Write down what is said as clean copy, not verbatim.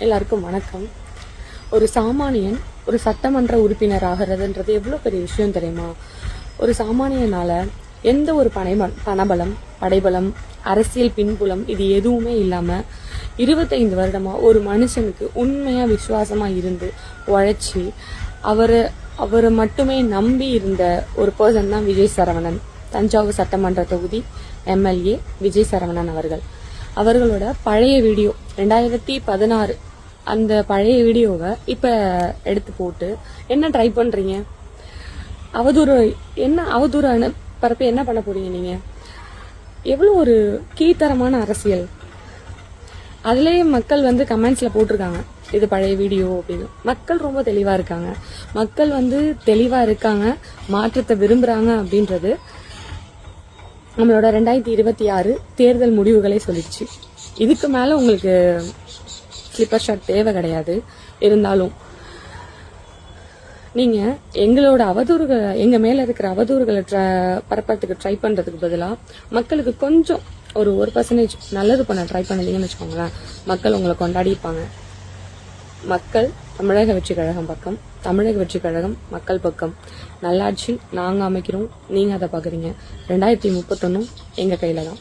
எல்லாருக்கும் வணக்கம். ஒரு சாமானியன் ஒரு சட்டமன்ற உறுப்பினர் ஆகிறதுன்றது எவ்வளோ பெரிய விஷயம் தெரியுமா? ஒரு சாமானியனால எந்த ஒரு பணபலம், படைபலம், அரசியல் பின்புலம் இது எதுவுமே இல்லாம 25 வருடமா ஒரு மனுஷனுக்கு உண்மையா விசுவாசமா இருந்து உழைச்சி அவரை மட்டுமே நம்பி இருந்த ஒரு பர்சன் தான் விஜய் சரவணன். தஞ்சாவூர் சட்டமன்ற தொகுதி எம்எல்ஏ விஜய் சரவணன் அவர்களோட பழைய வீடியோ 2016 அந்த பழைய வீடியோவை இப்ப எடுத்து போட்டு என்ன ட்ரை பண்றீங்க? அவதூறு பரப்ப என்ன பண்ண போறீங்க? நீங்க எவ்வளவு ஒரு கீழ்த்தரமான அரசியல். அதுலயே மக்கள் கமெண்ட்ஸ்ல போட்டிருக்காங்க, இது பழைய வீடியோ அப்படின்னு. மக்கள் ரொம்ப தெளிவா இருக்காங்க, மாற்றத்தை விரும்புறாங்க அப்படின்றது நம்மளோட 2026 தேர்தல் முடிவுகளே சொல்லிடுச்சு. இதுக்கு மேல உங்களுக்கு ஸ்லிப்பர் ஷாட் தேவை கிடையாது. இருந்தாலும் நீங்க எங்களோட எங்க மேல இருக்கிற அவதூறுகளை பரப்பறதுக்கு ட்ரை பண்றதுக்கு பதிலா மக்களுக்கு கொஞ்சம் ஒரு 1% நல்லது பண்ண ட்ரை பண்ணீங்கன்னு வச்சுக்கோங்களேன், மக்கள் உங்களை கொண்டாடிப்பாங்க. மக்கள் தமிழக வெற்றி கழகம் பக்கம், தமிழக வெற்றி கழகம் மக்கள் பக்கம். நல்லாட்சி நாங்க அமைக்கிறோம், நீங்க அதை பாக்குறீங்க. 2031 எங்க கையில தான்.